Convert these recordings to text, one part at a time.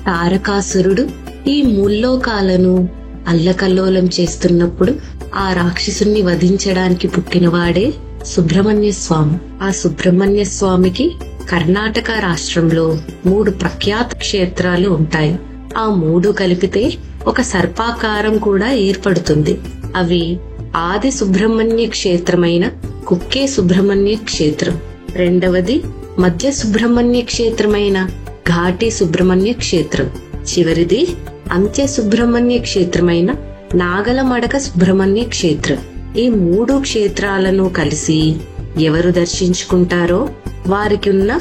తారకాసురుడు ఈ ముల్లోకాలను అల్లకల్లోలం చేస్తున్నప్పుడు ఆ రాక్షసుని వధించడానికి పుట్టినవాడే సుబ్రహ్మణ్య స్వామి. ఆ సుబ్రహ్మణ్య స్వామికి కర్ణాటక రాష్ట్రంలో 3 ప్రఖ్యాత క్షేత్రాలు ఉంటాయి. ఆ 3 కలిపితే ఒక సర్పాకారం కూడా ఏర్పడుతుంది. అవి ఆది సుబ్రహ్మణ్య క్షేత్రమైన కుక్కే సుబ్రహ్మణ్య క్షేత్రం, రెండవది మధ్య సుబ్రహ్మణ్య క్షేత్రమైన ఘాటి సుబ్రహ్మణ్య క్షేత్రం, చివరిది అంత్య సుబ్రహ్మణ్య క్షేత్రమైన నాగలమడక సుబ్రహ్మణ్య క్షేత్రం. ఈ 3 క్షేత్రాలను కలిసి ఎవరు దర్శించుకుంటారో వారికి ఉన్న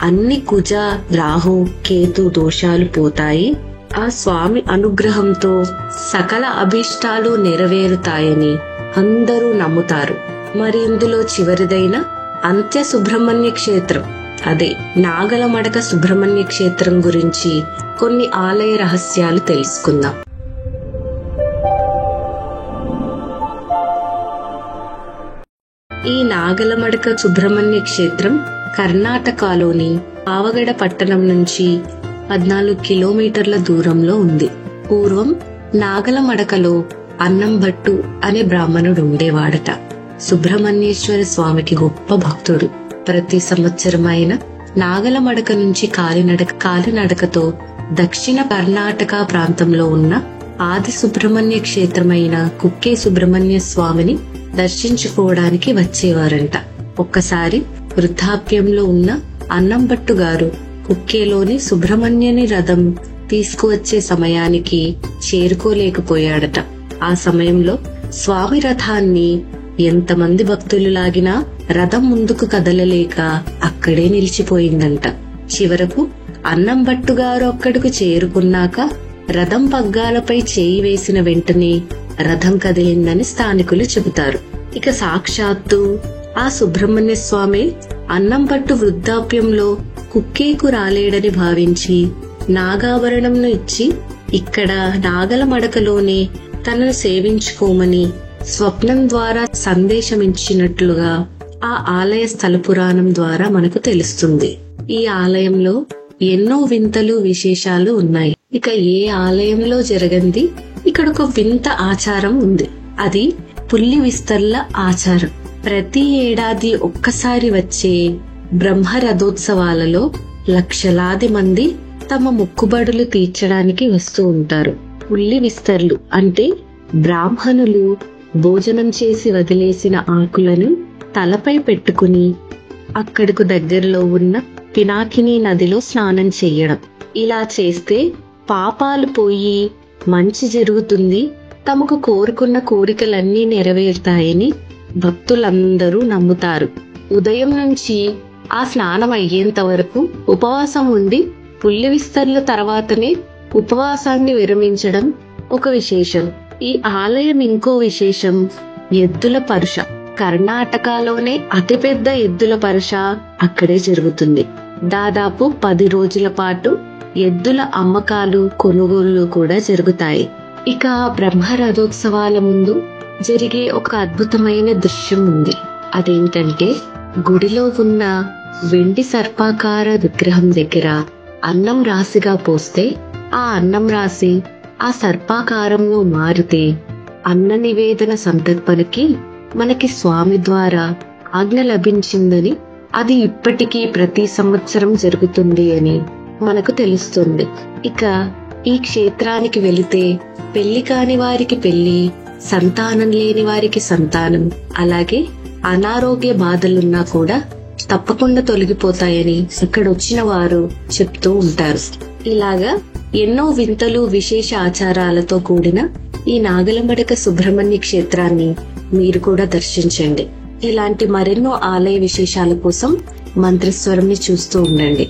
అన్ని కుజ, రాహు, కేతు దోషాలు పోతాయి. ఆ స్వామి అనుగ్రహంతో సకల అభీష్టాలు నెరవేరుతాయని అందరూ నమ్ముతారు. మరి ఇందులో చివరిదైన అంత్య సుబ్రహ్మణ్య క్షేత్రం, అదే నాగలమడక సుబ్రహ్మణ్య క్షేత్రం గురించి కొన్ని ఆలయ రహస్యాలు తెలుసుకుందాం. ఈ నాగలమడక సుబ్రహ్మణ్య క్షేత్రం కర్ణాటకలోని పావగడ పట్టణం నుంచి 14 కిలోమీటర్ల దూరంలో ఉంది. పూర్వం నాగలమడకలో అన్నంభట్టు అనే బ్రాహ్మణుడు ఉండేవాడట. సుబ్రహ్మణ్యేశ్వర స్వామికి గొప్ప భక్తుడు. ప్రతి సంవత్సరం ఆయన నాగలమడక నుంచి కాలినడకతో దక్షిణ కర్ణాటక ప్రాంతంలో ఉన్న ఆది సుబ్రహ్మణ్య క్షేత్రమైన కుక్కే సుబ్రహ్మణ్య స్వామిని దర్శించుకోవడానికి వచ్చేవారంట. ఒక్కసారి వృద్ధాప్యంలో ఉన్న అన్నంభట్టు గారు కుక్కేలోని సుబ్రహ్మణ్యుని రథం తీసుకువచ్చే సమయానికి చేరుకోలేకపోయాడట. ఆ సమయంలో స్వామి రథాన్ని ఎంతమంది భక్తులు లాగినా రథం ముందుకు కదలలేక అక్కడే నిలిచిపోయిందంట. చివరకు అన్నంభట్టు గారు అక్కడికి చేరుకున్నాక రథం పగ్గాలపై చేయి వేసిన వెంటనే రథం కదిలిందని స్థానికులు చెబుతారు. ఇక సాక్షాత్తు ఆ సుబ్రహ్మణ్య స్వామి అన్నంభట్టు వృద్ధాప్యంలో కుక్కేకు రాలేడని భావించి నాగాభరణంను ఇచ్చి ఇక్కడ నాగలమడకలోనే తనను సేవించుకోమని స్వప్నం ద్వారా సందేశమిచ్చినట్లుగా ఆ ఆలయ స్థల పురాణం ద్వారా మనకు తెలుస్తుంది. ఈ ఆలయంలో ఎన్నో వింతలు విశేషాలు ఉన్నాయి. ఇక ఏ ఆలయంలో జరగంది ఇక్కడ ఒక వింత ఆచారం ఉంది. అది పుల్లి విస్తర్ల ఆచారం. ప్రతి ఏడాది ఒక్కసారి వచ్చే బ్రహ్మ రథోత్సవాలలో లక్షలాది మంది తమ మొక్కుబడులు తీర్చడానికి వస్తూ ఉంటారు. పుల్లి విస్తర్లు అంటే బ్రాహ్మణులు భోజనం చేసి వదిలేసిన ఆకులను తలపై పెట్టుకుని అక్కడకు దగ్గరలో ఉన్న పినాకిని నదిలో స్నానం చెయ్యడం. ఇలా చేస్తే పాపాలు పోయి మంచి జరుగుతుంది, తమకు కోరుకున్న కోరికలన్నీ నెరవేరుతాయని భక్తులందరూ నమ్ముతారు. ఉదయం నుంచి ఆ స్నానం అయ్యేంత వరకు ఉపవాసం ఉండి పుల్లి విస్తర్ల తర్వాతనే ఉపవాసాన్ని విరమించడం ఒక విశేషం. ఈ ఆలయం ఇంకో విశేషం ఎద్దుల పరుష. కర్ణాటకలోనే అతిపెద్ద ఎద్దుల పరుష అక్కడే జరుగుతుంది. దాదాపు 10 రోజుల పాటు ఎద్దుల అమ్మకాలు కొనుగోళ్లు కూడా జరుగుతాయి. ఇక బ్రహ్మ రథోత్సవాల ముందు జరిగే ఒక అద్భుతమైన దృశ్యం ఉంది. అదేంటంటే గుడిలో ఉన్న వెండి సర్పాకార విగ్రహం దగ్గర అన్నం రాశిగా పోస్తే ఆ అన్నం రాశి ఆ సర్పాకారంలో మారితే అన్న నివేదన సందర్భానికి మనకి స్వామి ద్వారా ఆజ్ఞ లభించిందని, అది ఇప్పటికీ ప్రతి సంవత్సరం జరుగుతుంది అని మనకు తెలుస్తుంది. ఇక ఈ క్షేత్రానికి వెళితే పెళ్లి కాని వారికి పెళ్లి, సంతానం లేని వారికి సంతానం, అలాగే అనారోగ్య బాధలున్నా కూడా తప్పకుండా తొలగిపోతాయని ఇక్కడ వచ్చిన వారు చెప్తూ ఉంటారు. ఇలాగా ఎన్నో వింతలు విశేష ఆచారాలతో కూడిన ఈ నాగలమడక సుబ్రహ్మణ్య క్షేత్రాన్ని మీరు కూడా దర్శించండి. ఇలాంటి మరెన్నో ఆలయ విశేషాల కోసం మంత్రస్వరంని చూస్తూ ఉండండి.